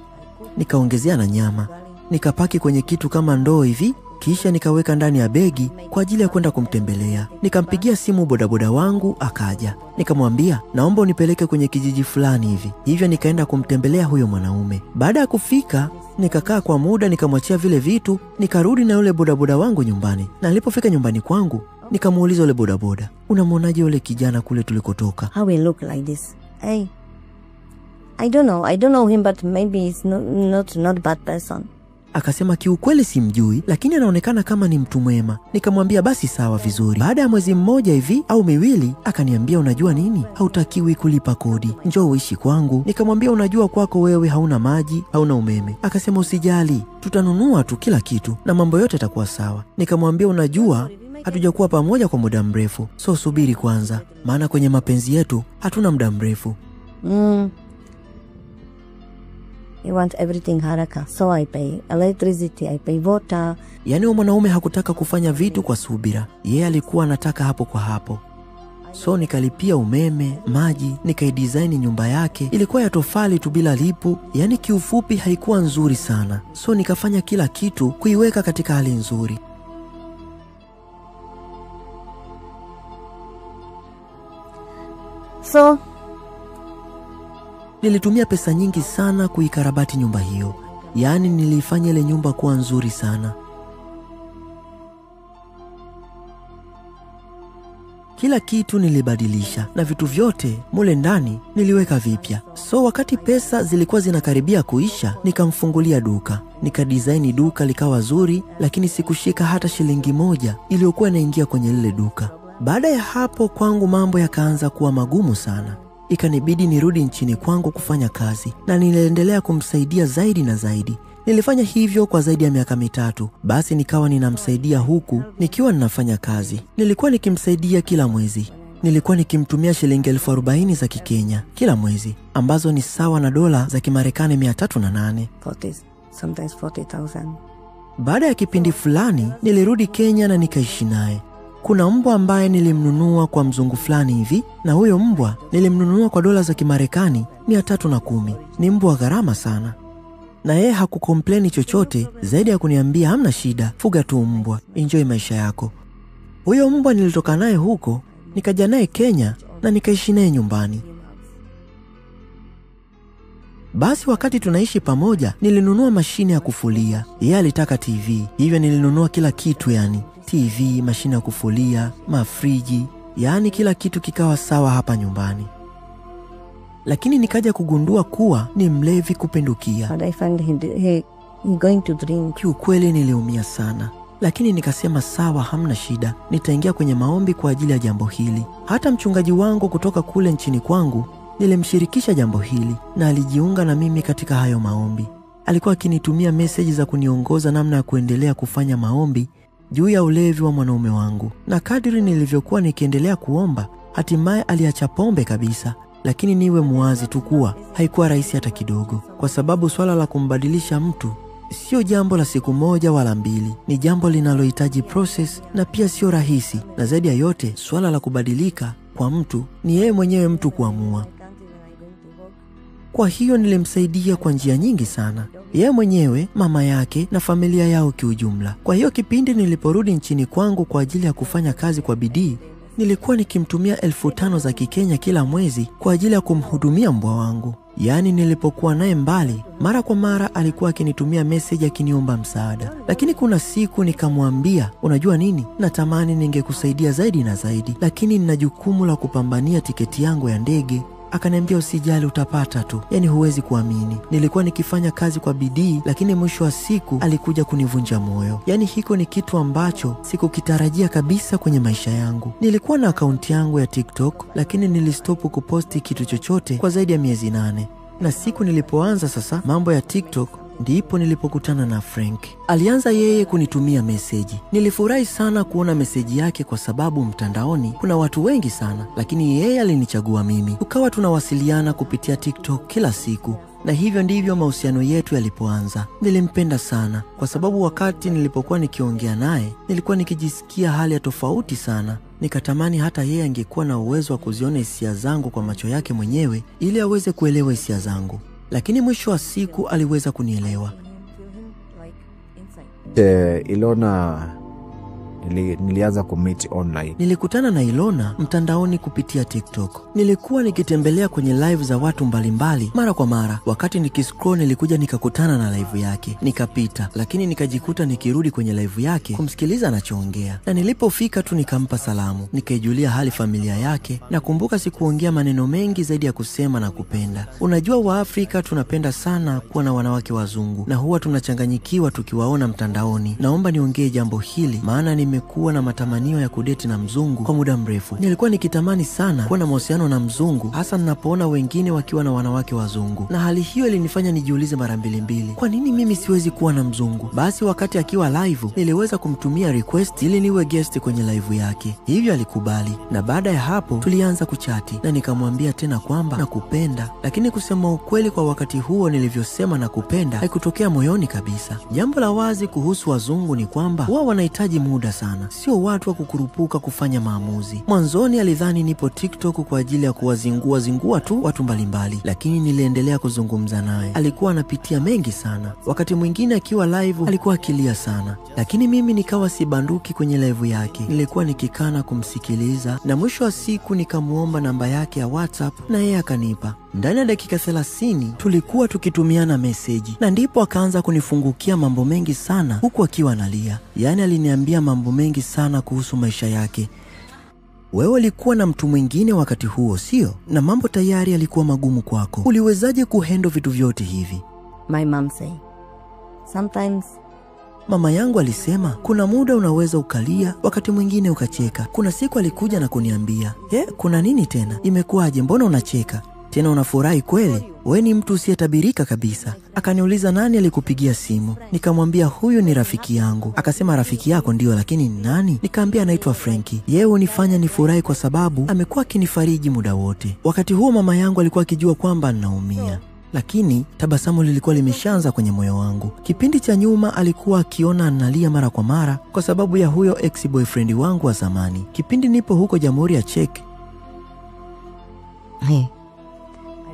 nikaongezea na nyama. Nikapaki kwenye kitu kama ndoo hivi, kisha nikaweka ndani ya begi kwa ajili ya kwenda kumtembelea. Nikampigia simu bodaboda wangu akaja. Nikamwambia naomba unipeleke kwenye kijiji fulani hivi. Hivyo nikaenda kumtembelea huyo mwanaume. Baada ya kufika, nikakaa kwa muda, nikamwachia vile vitu, nikarudi na yule bodaboda wangu nyumbani. Na nilipofika nyumbani kwangu, nikamuuliza yule bodaboda, unamwonaje yule kijana kule tulikotoka? How he look like this? Hey, I don't know him, but maybe he's not bad person. Akasema kiukweli simjui, lakini anaonekana kama ni mtu mwema. Nikamwambia basi sawa, vizuri. Baada ya mwezi mmoja hivi au miwili, akaniambia unajua nini, hautakiwi kulipa kodi, njoo uishi kwangu. Nikamwambia unajua kwako wewe hauna maji, hauna umeme. Akasema usijali, tutanunua tu kila kitu na mambo yote yatakuwa sawa. Nikamwambia unajua hatujakuwa pamoja kwa muda mrefu, so subiri kwanza, maana kwenye mapenzi yetu hatuna muda mrefu. You want everything haraka, so I pay electricity, I pay water. Yani mwanaume hakutaka kufanya vitu kwa subira, yeye alikuwa anataka hapo kwa hapo. So nikalipia umeme, maji, nikaidesign nyumba yake. Ilikuwa ya tofali tu bila lipu, yani kiufupi haikuwa nzuri sana. So nikafanya kila kitu kuiweka katika hali nzuri. So, Nilitumia pesa nyingi sana kuikarabati nyumba hiyo. Yaani nilifanya ile nyumba kuwa nzuri sana. Kila kitu nilibadilisha na vitu vyote mule ndani niliweka vipya. So wakati pesa zilikuwa zinakaribia kuisha, nikamfungulia duka. Nikadesign duka likawa zuri, lakini sikushika hata shilingi moja iliyokuwa inaingia kwenye lile duka. Baada ya hapo kwangu mambo yakaanza kuwa magumu sana. Ikanibidi nirudi nchini kwangu kufanya kazi, na niliendelea kumsaidia zaidi na zaidi. Nilifanya hivyo kwa zaidi ya miaka 3. Basi nikawa ninamsaidia huku nikiwa ninafanya kazi. Nilikuwa nikimsaidia kila mwezi. Nilikuwa nikimtumia shilingi 40,000 za Kikenya kila mwezi, ambazo ni sawa na dola za Kimarekani 308. 40, sometimes 40,000. Baada ya kipindi fulani nilirudi Kenya na nikaishi naye. Kuna mbwa ambaye nilimnunua kwa mzungu fulani hivi, na huyo mbwa nilimnunua kwa dola za Kimarekani 310. Ni mbwa gharama sana. Na yeye hakukomplaini chochote zaidi ya kuniambia hamna shida, fuga tu mbwa, enjoy maisha yako. Huyo mbwa nilitoka naye huko, nikaja naye Kenya na nikaishi naye nyumbani. Basi wakati tunaishi pamoja, nilinunua mashine ya kufulia. Yeye alitaka TV, hivyo nilinunua kila kitu, yani TV, mashine ya kufulia, mafriji, yani kila kitu kikawa sawa hapa nyumbani. Lakini nikaja kugundua kuwa ni mlevi kupindukia. But I found he going to drink. Kiukweli niliumia sana. Lakini nikasema sawa, hamna shida, nitaingia kwenye maombi kwa ajili ya jambo hili. Hata mchungaji wangu kutoka kule nchini kwangu nilimshirikisha jambo hili, na alijiunga na mimi katika hayo maombi. Alikuwa akinitumia message za kuniongoza namna ya kuendelea kufanya maombi juu ya ulevi wa mwanaume wangu. Na kadri nilivyokuwa nikiendelea kuomba, hatimaye aliacha pombe kabisa. Lakini niwe muwazi tu kuwa haikuwa rahisi hata kidogo, kwa sababu swala la kumbadilisha mtu sio jambo la siku moja wala mbili. Ni jambo linalohitaji process, na pia sio rahisi. Na zaidi ya yote, swala la kubadilika kwa mtu ni yeye mwenyewe mtu kuamua. Kwa hiyo nilimsaidia kwa njia nyingi sana, yeye mwenyewe, mama yake na familia yao kiujumla. Kwa hiyo kipindi niliporudi nchini kwangu kwa ajili ya kufanya kazi kwa bidii, nilikuwa nikimtumia 5,000 za Kikenya kila mwezi kwa ajili ya kumhudumia mbwa wangu. Yaani nilipokuwa naye mbali, mara kwa mara alikuwa akinitumia message akiniomba msaada. Lakini kuna siku nikamwambia, unajua nini? Natamani ningekusaidia zaidi na zaidi, lakini nina jukumu la kupambania tiketi yangu ya ndege. Akaniambia usijali, utapata tu. Yaani huwezi kuamini. Nilikuwa nikifanya kazi kwa bidii, lakini mwisho wa siku alikuja kunivunja moyo. Yaani hiko ni kitu ambacho sikukitarajia kabisa kwenye maisha yangu. Nilikuwa na akaunti yangu ya TikTok, lakini nilistopu kuposti kitu chochote kwa zaidi ya miezi 8. Na siku nilipoanza sasa mambo ya TikTok, ndipo nilipokutana na Frank. Alianza yeye kunitumia meseji. Nilifurahi sana kuona meseji yake kwa sababu mtandaoni kuna watu wengi sana, lakini yeye alinichagua mimi. Tukawa tunawasiliana kupitia TikTok kila siku, na hivyo ndivyo mahusiano yetu yalipoanza. Nilimpenda sana kwa sababu wakati nilipokuwa nikiongea naye, nilikuwa nikijisikia hali ya tofauti sana. Nikatamani hata yeye angekuwa na uwezo wa kuziona hisia zangu kwa macho yake mwenyewe ili aweze kuelewa hisia zangu. Lakini mwisho wa siku aliweza kunielewa. Ilona nilianza kumeet online. Nilikutana na Ilona mtandaoni kupitia TikTok. Nilikuwa nikitembelea kwenye live za watu mbalimbali mara kwa mara. Wakati nikiscroll nilikuja nikakutana na live yake. Nikapita, lakini nikajikuta nikirudi kwenye live yake kumsikiliza anachoongea. Na nilipofika tu nikampa salamu, nikaijulia hali familia yake. Nakumbuka sikuongea maneno mengi zaidi ya kusema na kupenda. Unajua Waafrika tunapenda sana kuwa na wanawake wazungu, na huwa tunachanganyikiwa tukiwaona mtandaoni. Naomba niongee jambo hili maana nimekuwa na matamanio ya kudeti na mzungu kwa muda mrefu. Nilikuwa nikitamani sana kuwa na mahusiano na mzungu, hasa ninapoona wengine wakiwa na wanawake wazungu. Na hali hiyo ilinifanya nijiulize mara mbili, kwa nini mimi siwezi kuwa na mzungu? Basi wakati akiwa live, niliweza kumtumia request ili niwe guest kwenye live yake. Hivyo alikubali, na baada ya hapo tulianza kuchati, na nikamwambia tena kwamba nakupenda. Lakini kusema ukweli, kwa wakati huo nilivyosema nakupenda haikutokea moyoni kabisa. Jambo la wazi kuhusu wazungu ni kwamba huwa wanahitaji muda sana, sio watu wa kukurupuka kufanya maamuzi. Mwanzoni alidhani nipo TikTok kwa ajili ya kuwazingua tu watu mbalimbali, lakini niliendelea kuzungumza naye. Alikuwa anapitia mengi sana. Wakati mwingine akiwa live alikuwa akilia sana, lakini mimi nikawa sibanduki kwenye live yake. Nilikuwa nikikana kumsikiliza, na mwisho wa siku nikamuomba namba yake ya WhatsApp na yeye akanipa. Ndani ya dakika 30 tulikuwa tukitumiana meseji, na ndipo akaanza kunifungukia mambo mengi sana huku akiwa analia. Yaani aliniambia mambo mengi sana kuhusu maisha yake. Wewe ulikuwa na mtu mwingine wakati huo, sio? Na mambo tayari yalikuwa magumu kwako. Uliwezaje kuhandle vitu vyote hivi? My mom say, sometimes. Mama yangu alisema, kuna muda unaweza ukalia, wakati mwingine ukacheka. Kuna siku alikuja na kuniambia, kuna nini tena? Imekuwaje? Mbona unacheka? Tena unafurahi kweli? Wewe ni mtu usiyetabirika kabisa. Akaniuliza, nani alikupigia simu? Nikamwambia, huyu ni rafiki yangu. Akasema, rafiki yako? Ndio, lakini ni nani? Nikaambia, anaitwa Frankie. Yeye hunifanya nifurahi kwa sababu amekuwa akinifariji muda wote. Wakati huo mama yangu alikuwa akijua kwamba ninaumia, lakini tabasamu lilikuwa limeshaanza kwenye moyo wangu. Kipindi cha nyuma alikuwa akiona analia mara kwa mara kwa sababu ya huyo ex-boyfriend wangu wa zamani. Kipindi nipo huko Jamhuri ya Czech,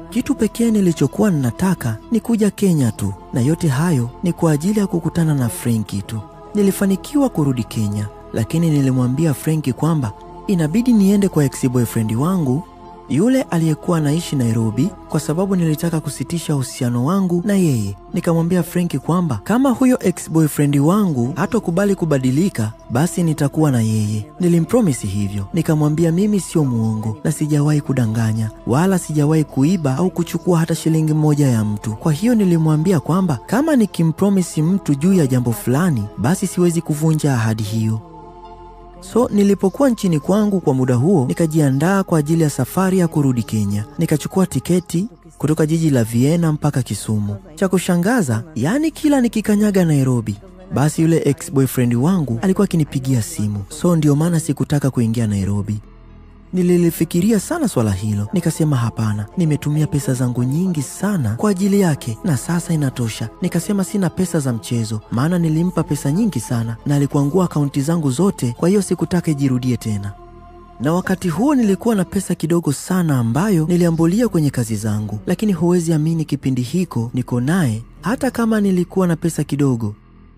kitu pekee nilichokuwa ninataka ni kuja Kenya tu, na yote hayo ni kwa ajili ya kukutana na Frankie tu. Nilifanikiwa kurudi Kenya, lakini nilimwambia Frankie kwamba inabidi niende kwa ex-boyfriend wangu yule aliyekuwa anaishi Nairobi, kwa sababu nilitaka kusitisha uhusiano wangu na yeye. Nikamwambia Frankie kwamba kama huyo ex-boyfriend wangu hatokubali kubadilika, basi nitakuwa na yeye. Nilimpromise hivyo. Nikamwambia mimi sio muongo na sijawahi kudanganya wala sijawahi kuiba au kuchukua hata shilingi moja ya mtu. Kwa hiyo nilimwambia kwamba kama nikimpromise mtu juu ya jambo fulani, basi siwezi kuvunja ahadi hiyo. So nilipokuwa nchini kwangu kwa muda huo, nikajiandaa kwa ajili ya safari ya kurudi Kenya. Nikachukua tiketi kutoka jiji la Vienna mpaka Kisumu. Cha kushangaza, yani kila nikikanyaga Nairobi, basi yule ex-boyfriend wangu alikuwa akinipigia simu. So ndio maana sikutaka kuingia Nairobi. Nililifikiria sana swala hilo. Nikasema hapana, nimetumia pesa zangu nyingi sana kwa ajili yake na sasa inatosha. Nikasema sina pesa za mchezo, maana nilimpa pesa nyingi sana na alikuangua akaunti zangu zote, kwa hiyo sikutaka ijirudie tena. Na wakati huo nilikuwa na pesa kidogo sana ambayo niliambulia kwenye kazi zangu. Lakini huwezi amini, kipindi hiko niko naye, hata kama nilikuwa na pesa kidogo,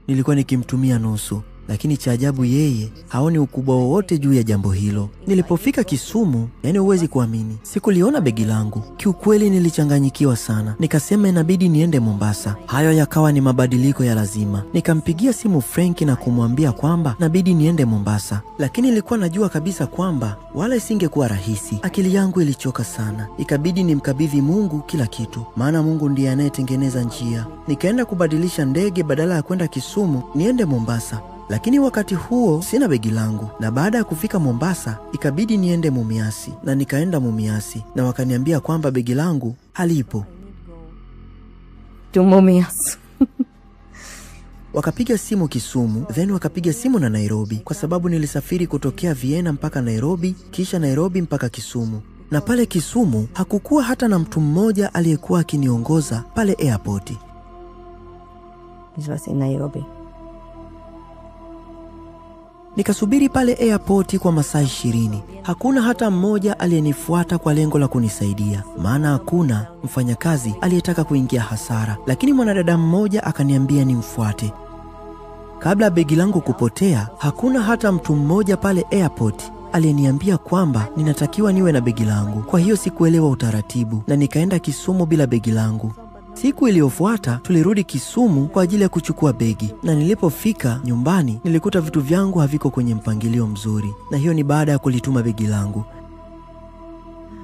nilikuwa nikimtumia nusu. Lakini cha ajabu, yeye haoni ukubwa wowote juu ya jambo hilo. Nilipofika Kisumu, yani huwezi kuamini, sikuliona begi langu. Kiukweli nilichanganyikiwa sana. Nikasema inabidi niende Mombasa. Hayo yakawa ni mabadiliko ya lazima. Nikampigia simu Frankie na kumwambia kwamba inabidi niende Mombasa. Lakini nilikuwa najua kabisa kwamba wala isingekuwa rahisi. Akili yangu ilichoka sana. Ikabidi nimkabidhi Mungu kila kitu, maana Mungu ndiye anayetengeneza njia. Nikaenda kubadilisha ndege, badala ya kwenda Kisumu niende Mombasa. Lakini wakati huo sina begi langu, na baada ya kufika Mombasa ikabidi niende Mumias, na nikaenda Mumias na wakaniambia kwamba begi langu halipo. To Mumias. Wakapiga simu Kisumu, then wakapiga simu na Nairobi, kwa sababu nilisafiri kutokea Vienna mpaka Nairobi, kisha Nairobi mpaka Kisumu. Na pale Kisumu hakukuwa hata na mtu mmoja aliyekuwa akiniongoza pale airport. This was in Nairobi. Nikasubiri pale airport kwa masaa 20. Hakuna hata mmoja aliyenifuata kwa lengo la kunisaidia, maana hakuna mfanyakazi aliyetaka kuingia hasara. Lakini mwanadada mmoja akaniambia nimfuate. Kabla begi langu kupotea, hakuna hata mtu mmoja pale airport aliyeniambia kwamba ninatakiwa niwe na begi langu. Kwa hiyo sikuelewa utaratibu na nikaenda Kisumu bila begi langu. Siku iliyofuata tulirudi Kisumu kwa ajili ya kuchukua begi, na nilipofika nyumbani nilikuta vitu vyangu haviko kwenye mpangilio mzuri, na hiyo ni baada ya kulituma begi langu.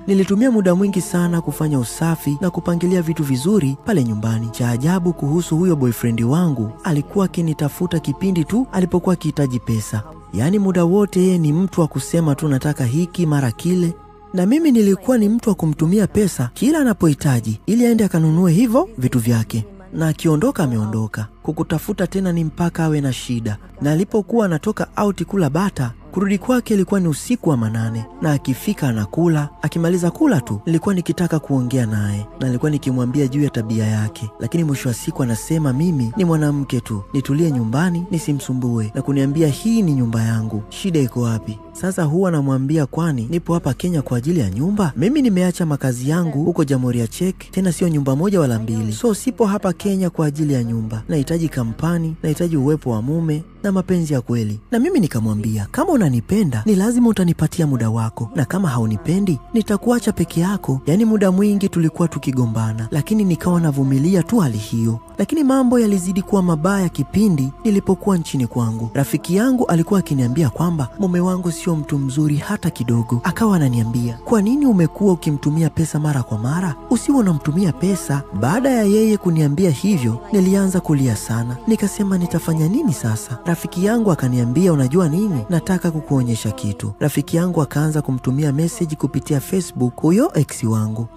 Nilitumia muda mwingi sana kufanya usafi na kupangilia vitu vizuri pale nyumbani. Cha ajabu kuhusu huyo boyfriend wangu, alikuwa akinitafuta kipindi tu alipokuwa akihitaji pesa. Yaani muda wote yeye ni mtu wa kusema tu nataka hiki mara kile, na mimi nilikuwa ni mtu wa kumtumia pesa kila anapohitaji ili aende akanunue hivyo vitu vyake, na akiondoka ameondoka. Kukutafuta tena ni mpaka awe na shida. Na alipokuwa anatoka out kula bata, Kurudi kwake ilikuwa ni usiku wa manane, na akifika anakula. Akimaliza kula tu nilikuwa nikitaka kuongea naye, na nilikuwa nikimwambia juu ya tabia yake, lakini mwisho wa siku anasema mimi ni mwanamke tu, nitulie nyumbani nisimsumbue, na kuniambia hii ni nyumba yangu, shida iko wapi? Sasa huwa namwambia kwani nipo hapa Kenya kwa ajili ya nyumba? Mimi nimeacha makazi yangu huko Jamhuri ya Czech, tena sio nyumba moja wala mbili. So sipo hapa Kenya kwa ajili ya nyumba. Nahitaji kampani, nahitaji uwepo wa mume na mapenzi ya kweli. Na mimi nikamwambia, kama unanipenda ni lazima utanipatia muda wako, na kama haunipendi nitakuacha peke yako. Yaani muda mwingi tulikuwa tukigombana, lakini nikawa navumilia tu hali hiyo. Lakini mambo yalizidi kuwa mabaya kipindi nilipokuwa nchini kwangu. Rafiki yangu alikuwa akiniambia kwamba mume wangu sio mtu mzuri hata kidogo. Akawa ananiambia, kwa nini umekuwa ukimtumia pesa mara kwa mara? Usiwe unamtumia pesa. Baada ya yeye kuniambia hivyo, nilianza kulia sana. Nikasema nitafanya nini sasa? Rafiki yangu akaniambia, unajua nini? Nataka kukuonyesha kitu. Rafiki yangu akaanza kumtumia message kupitia Facebook huyo ex wangu.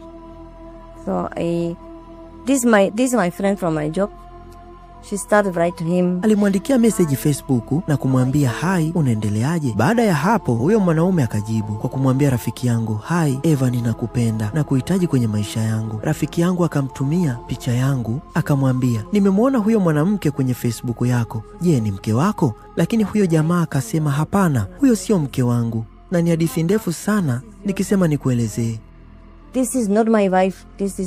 So this is my friend from my job. She started to write to him. Alimwandikia message Facebook na kumwambia, "Hi, unaendeleaje?" Baada ya hapo huyo mwanaume akajibu kwa kumwambia rafiki yangu, "Hi, Eva, ninakupenda na kuhitaji kwenye maisha yangu." Rafiki yangu akamtumia picha yangu, akamwambia, "Nimemwona huyo mwanamke kwenye Facebook yako. Je, ni mke wako?" Lakini huyo jamaa akasema, "Hapana, huyo sio mke wangu." Na ni hadithi ndefu sana nikisema nikuelezee. This is not my wife. This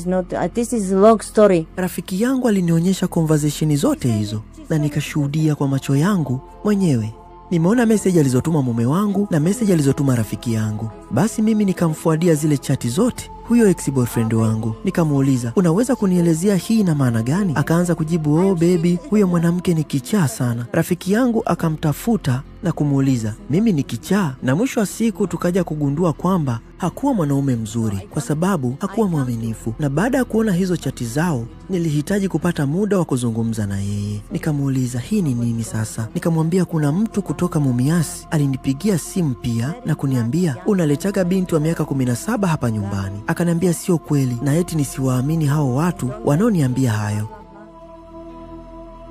is a long story. Rafiki yangu alinionyesha conversation zote hizo na nikashuhudia kwa macho yangu mwenyewe. Nimeona message alizotuma mume wangu na message alizotuma rafiki yangu. Basi mimi nikamfuadia zile chati zote huyo ex-boyfriend wangu. Nikamuuliza, "Unaweza kunielezea hii ina maana gani?" Akaanza kujibu, "Oh baby, huyo mwanamke ni kichaa sana." Rafiki yangu akamtafuta na kumuuliza, "Mimi ni kichaa?" Na mwisho wa siku tukaja kugundua kwamba hakuwa mwanaume mzuri kwa sababu hakuwa mwaminifu. Na baada ya kuona hizo chati zao, nilihitaji kupata muda wa kuzungumza na yeye. Nikamuuliza, "Hii ni nini sasa?" Nikamwambia kuna mtu kutoka Mumias alinipigia simu pia na kuniambia, "Unaletaga binti wa miaka 17 hapa nyumbani." Akaniambia sio kweli na eti nisiwaamini hao watu wanaoniambia hayo.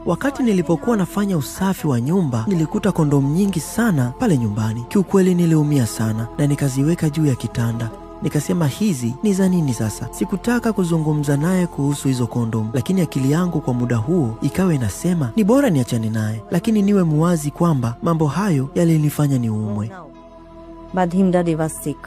Wakati nilipokuwa nafanya usafi wa nyumba, nilikuta kondomu nyingi sana pale nyumbani. Kiukweli niliumia sana na nikaziweka juu ya kitanda. Nikasema hizi ni za nini sasa? Sikutaka kuzungumza naye kuhusu hizo kondomu, lakini akili yangu kwa muda huo ikawa inasema ni bora niachane naye, lakini niwe muwazi kwamba mambo hayo yalinifanya niumwe. But him daddy was sick.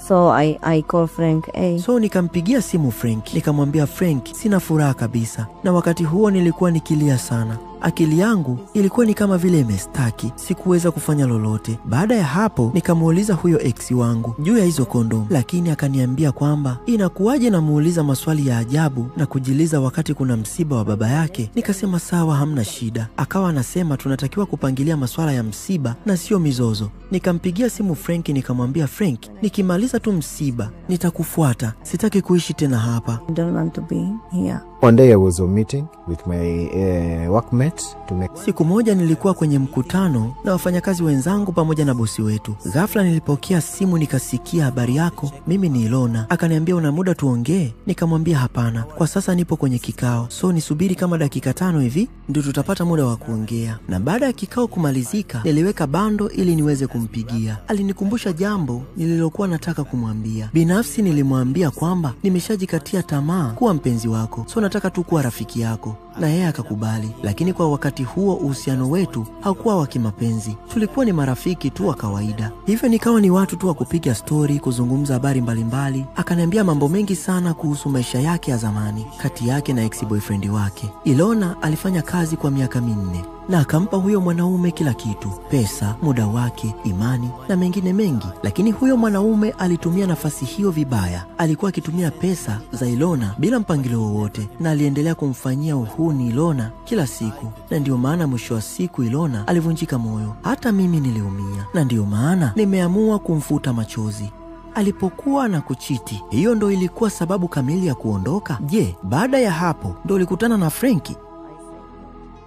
So I call Frank. So nikampigia simu Frank. Nikamwambia, "Frank, sina furaha kabisa." Na wakati huo nilikuwa nikilia sana. Akili yangu ilikuwa ni kama vile imestaki, sikuweza kufanya lolote. Baada ya hapo nikamuuliza huyo ex wangu juu ya hizo kondomu, lakini akaniambia kwamba inakuwaje namuuliza maswali ya ajabu na kujiliza wakati kuna msiba wa baba yake. Nikasema sawa, hamna shida. Akawa anasema tunatakiwa kupangilia maswala ya msiba na sio mizozo. Nikampigia simu Frank nikamwambia, "Frank, nikimaliza tu msiba nitakufuata. Sitaki kuishi tena hapa. I don't want to be here." One day I was on meeting with my workmates to make... Siku moja nilikuwa kwenye mkutano na wafanyakazi wenzangu pamoja na bosi wetu. Ghafla nilipokea simu nikasikia, "Habari yako, mimi ni Ilona." Akaniambia, "Una muda tuongee?" Nikamwambia, "Hapana, kwa sasa nipo kwenye kikao, so nisubiri kama dakika 5 hivi ndio tutapata muda wa kuongea." Na baada ya kikao kumalizika, niliweka bando ili niweze kumpigia. Alinikumbusha jambo nililokuwa nataka kumwambia. Binafsi nilimwambia kwamba nimeshajikatia tamaa kuwa mpenzi wako, so nataka tu kuwa rafiki yako, na yeye akakubali. Lakini kwa wakati huo uhusiano wetu haukuwa wa kimapenzi, tulikuwa ni marafiki tu wa kawaida. Hivyo nikawa ni watu tu wa kupiga story, kuzungumza habari mbalimbali. Akaniambia mambo mengi sana kuhusu maisha yake ya zamani kati yake na ex-boyfriend wake. Ilona alifanya kazi kwa miaka 4 na akampa huyo mwanaume kila kitu: pesa, muda wake, imani na mengine mengi. Lakini huyo mwanaume alitumia nafasi hiyo vibaya. Alikuwa akitumia pesa za Ilona bila mpangilio wowote, na aliendelea kumfanyia uhuni Ilona kila siku. Na ndio maana mwisho wa siku Ilona alivunjika moyo. Hata mimi niliumia, na ndio maana nimeamua kumfuta machozi. Alipokuwa na kuchiti, hiyo ndo ilikuwa sababu kamili ya kuondoka? Je, baada ya hapo ndo ulikutana na Franki?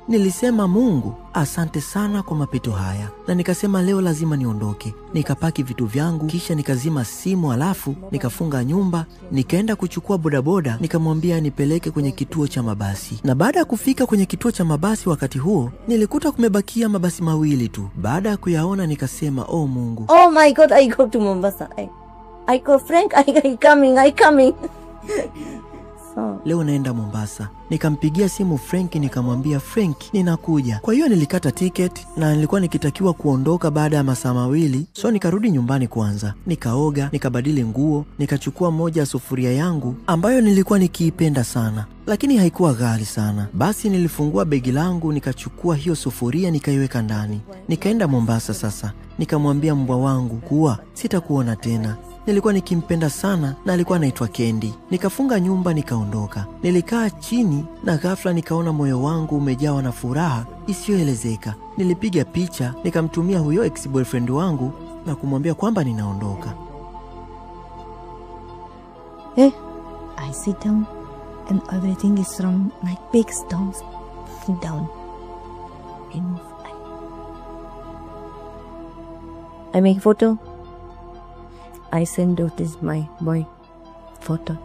Nilisema Mungu, asante sana kwa mapito haya. Na nikasema leo lazima niondoke. Nikapaki vitu vyangu, kisha nikazima simu, alafu nikafunga nyumba, nikaenda kuchukua bodaboda, nikamwambia nipeleke kwenye kituo cha mabasi. Na baada ya kufika kwenye kituo cha mabasi wakati huo, nilikuta kumebakia mabasi mawili tu. Baada ya kuyaona nikasema, oh Mungu. Oh my God, I go to Mombasa. I call Frank, I coming. So, leo naenda Mombasa. Nikampigia simu Frank, nikamwambia Frank, ninakuja. Kwa hiyo nilikata ticket na nilikuwa nikitakiwa kuondoka baada ya masaa mawili. So nikarudi nyumbani kwanza. Nikaoga, nikabadili nguo, nikachukua moja ya sufuria yangu ambayo nilikuwa nikiipenda sana, lakini haikuwa ghali sana. Basi nilifungua begi langu, nikachukua hiyo sufuria, nikaiweka ndani. Nikaenda Mombasa sasa. Nikamwambia mbwa wangu kuwa sitakuona tena. Nilikuwa nikimpenda sana na alikuwa anaitwa Kendi. Nikafunga nyumba, nikaondoka. Nilikaa chini na ghafla nikaona moyo wangu umejawa na furaha isiyoelezeka. Nilipiga picha, nikamtumia huyo ex-boyfriend wangu na kumwambia kwamba ninaondoka. I sit down and everything is from like big stones down. I make photo. I send out this my boy photo.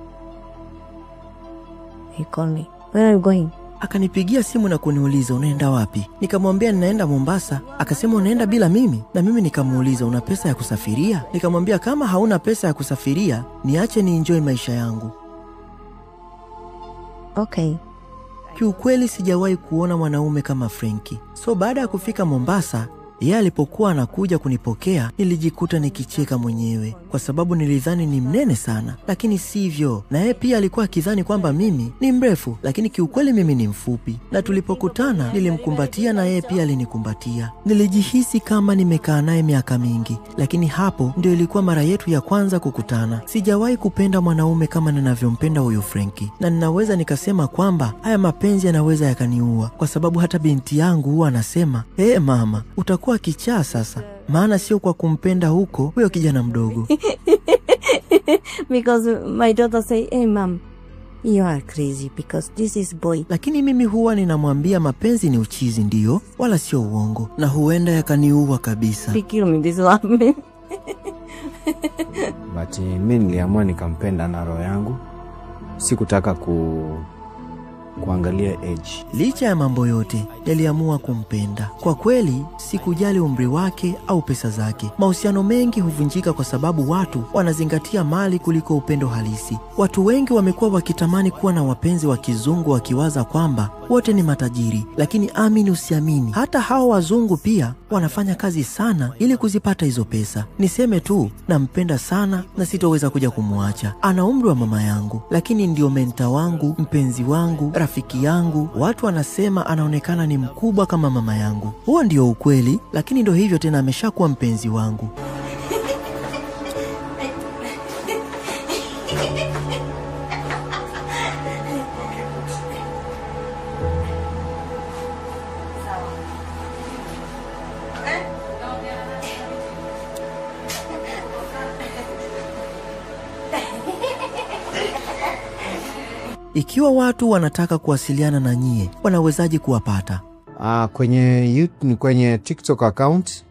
He call me. Where are you going? Akanipigia simu na kuniuliza unaenda wapi? Nikamwambia ninaenda Mombasa. Akasema unaenda bila mimi? Na mimi nikamuuliza una pesa ya kusafiria? Nikamwambia kama hauna pesa ya kusafiria, niache ni enjoy maisha yangu. Okay. Kiukweli sijawahi kuona mwanaume kama Frankie. So baada ya kufika Mombasa, yeye alipokuwa anakuja kunipokea, nilijikuta nikicheka mwenyewe kwa sababu nilidhani ni mnene sana, lakini sivyo. Na yeye pia alikuwa akidhani kwamba mimi ni mrefu, lakini kiukweli mimi ni mfupi. Na tulipokutana nilimkumbatia na yeye pia alinikumbatia. Nilijihisi kama nimekaa naye miaka mingi, lakini hapo ndio ilikuwa mara yetu ya kwanza kukutana. Sijawahi kupenda mwanaume kama ninavyompenda huyu Frankie, na ninaweza nikasema kwamba haya mapenzi yanaweza yakaniua, kwa sababu hata binti yangu huwa anasema, mama, utakuwa kichaa sasa, maana sio kwa kumpenda huko huyo kijana mdogo. Because my daughter say, hey mom, you are crazy because this is boy. Lakini mimi huwa ninamwambia mapenzi ni uchizi ndiyo, wala sio uongo, na huenda yakaniua kabisa. Kill me, this love me. But mimi niliamua nikampenda na roho yangu. Sikutaka kuangalia age. Licha ya mambo yote, niliamua kumpenda. Kwa kweli, sikujali umri wake au pesa zake. Mahusiano mengi huvunjika kwa sababu watu wanazingatia mali kuliko upendo halisi. Watu wengi wamekuwa wakitamani kuwa na wapenzi wa kizungu wakiwaza kwamba wote ni matajiri. Lakini amini usiamini, hata hao wazungu pia wanafanya kazi sana ili kuzipata hizo pesa. Niseme tu, nampenda sana na sitoweza kuja kumwacha. Ana umri wa mama yangu, lakini ndio menta wangu, mpenzi wangu, rafiki yangu. Watu wanasema anaonekana ni mkubwa kama mama yangu. Huo ndio ukweli, lakini ndio hivyo tena, ameshakuwa mpenzi wangu. Ikiwa watu wanataka kuwasiliana na nyie, wanawezaje kuwapata? Kwenye TikTok account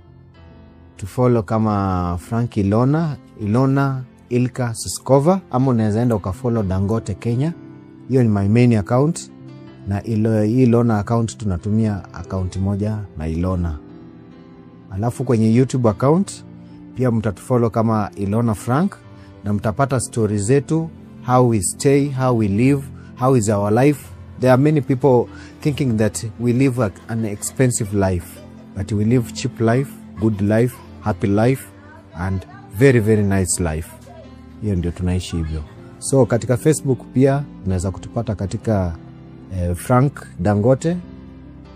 to follow kama Frank Ilona Ilka Suskova, ama unaweza enda ukafollow Dangote Kenya. Hiyo ni my main account, na Ilona account tunatumia account moja na Ilona. Alafu kwenye YouTube account pia mtatufollow kama Ilona Frank, na mtapata stories zetu, how we stay, how we live, how is our life. There are many people thinking that we live an expensive life, but we live cheap life, good life, happy life, and very very nice life. Hiyo ndio tunaishi hivyo. So katika Facebook pia unaweza kutupata katika Frank Dangote,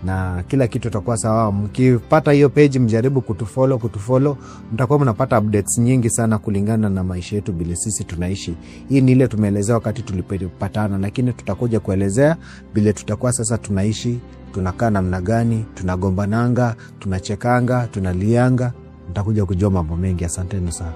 na kila kitu tutakuwa sawa. Mkipata hiyo page mjaribu kutufollow, mtakuwa mnapata updates nyingi sana kulingana na maisha yetu bila sisi tunaishi. Hii ni ile tumeelezea wakati tulipopatana, lakini tutakuja kuelezea bila tutakuwa sasa tunaishi, tunakaa namna gani, tunagombananga, tunachekanga, tunalianga. Mtakuja kujua mambo mengi. Asanteni sana.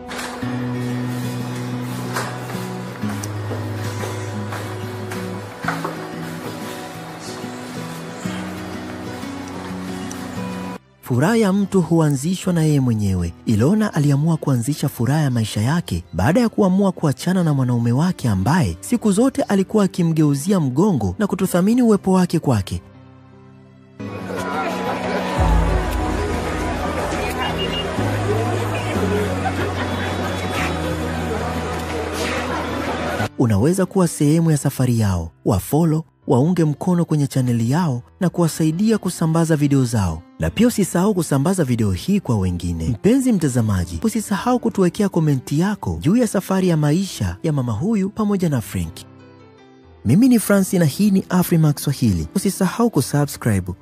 Furaha ya mtu huanzishwa na yeye mwenyewe. Ilona aliamua kuanzisha furaha ya maisha yake baada ya kuamua kuachana na mwanaume wake ambaye siku zote alikuwa akimgeuzia mgongo na kutothamini uwepo wake kwake. Unaweza kuwa sehemu ya safari yao. Wafollow, waunge mkono kwenye chaneli yao na kuwasaidia kusambaza video zao. Na pia usisahau kusambaza video hii kwa wengine. Mpenzi mtazamaji, usisahau kutuwekea komenti yako juu ya safari ya maisha ya mama huyu pamoja na Frank. Mimi ni Francis na hii ni Afrimax Swahili. Usisahau kusubscribe.